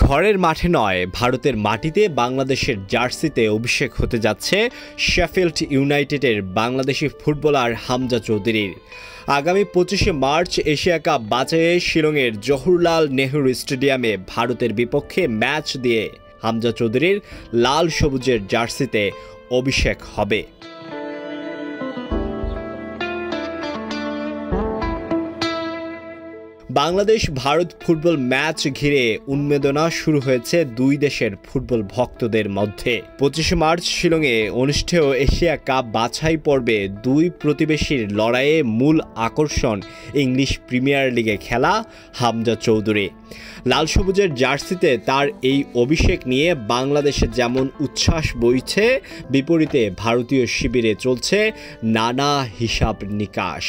ঘরের মাঠে নয়, ভারতের মাটিতে বাংলাদেশের জার্সিতে অভিষেক হতে যাচ্ছে শেফিল্ড ইউনাইটেডের বাংলাদেশি ফুটবলার হামজা চৌধুরীর। আগামী 25শে মার্চ এশিয়া কাপ বাছাইয়ে শিলংয়ের জওহরলাল নেহরু স্টেডিয়ামে ভারতের বিপক্ষে ম্যাচ দিয়ে হামজা চৌধুরীর লাল সবুজের জার্সিতে অভিষেক হবে। বাংলাদেশ ভারত ফুটবল ম্যাচ ঘিরে উন্মেদনা শুরু হয়েছে দুই দেশের ফুটবল ভক্তদের মধ্যে। 25শে মার্চ শিলংয়ে অনুষ্ঠেয় এশিয়া কাপ বাছাই পর্বে দুই প্রতিবেশীর লড়াইয়ে মূল আকর্ষণ ইংলিশ প্রিমিয়ার লিগে খেলা হামজা চৌধুরী। লাল সবুজের জার্সিতে তার এই অভিষেক নিয়ে বাংলাদেশে যেমন উচ্ছ্বাস বইছে, বিপরীতে ভারতীয় শিবিরে চলছে নানা হিসাব নিকাশ।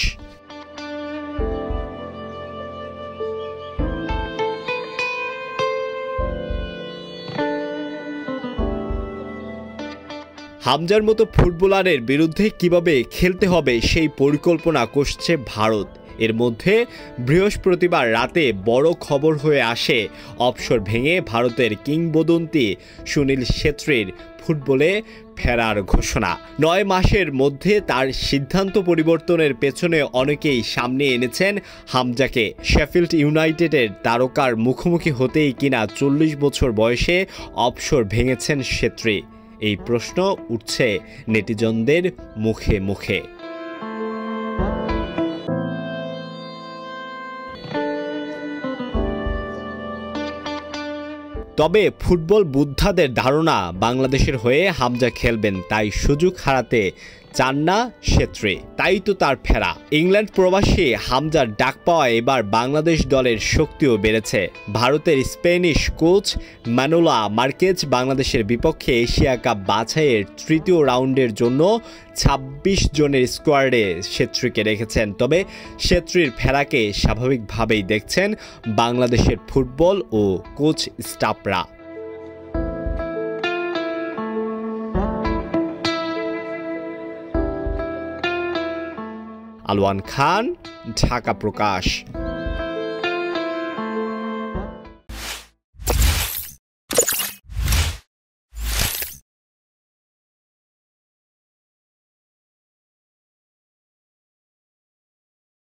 হামজার মতো ফুটবলারের বিরুদ্ধে কিভাবে খেলতে হবে সেই পরিকল্পনা করছে ভারত। এর মধ্যে বৃহস্পতিবার রাতে বড় খবর হয়ে আসে অবসর ভেঙে ভারতের কিংবদন্তি সুনীল ছেত্রীর ফুটবলে ফেরার ঘোষণা। 9 মাসের মধ্যে তার সিদ্ধান্ত পরিবর্তনের পেছনে অনেকেই সামনে এনেছেন হামজাকে। শেফিল্ড ইউনাইটেডের তারকার মুখোমুখি হতেই কিনা 40 বছর বয়সে অবসর ভেঙেছেন ছেত্রী, এই প্রশ্ন উঠছে নেটিজনদের মুখে মুখে। তবে ফুটবল বুদ্ধাদের ধারণা বাংলাদেশের হয়ে হামজা খেলবেন, তাই সুযোগ হারাতে চান না ছেত্রী, তাই তো তার ফেরা। ইংল্যান্ড প্রবাসী হামজার ডাক পাওয়ায় এবার বাংলাদেশ দলের শক্তিও বেড়েছে। ভারতের স্প্যানিশ কোচ ম্যানুলা মার্কেজ বাংলাদেশের বিপক্ষে এশিয়া কাপ বাছাইয়ের তৃতীয় রাউন্ডের জন্য 26 জনের স্কোয়াডে ছেত্রীকে রেখেছেন। তবে ছেত্রীর ফেরাকে স্বাভাবিকভাবেই দেখছেন বাংলাদেশের ফুটবল ও কোচ স্টাফরা। আলওয়ান খান, ঢাকা প্রকাশ।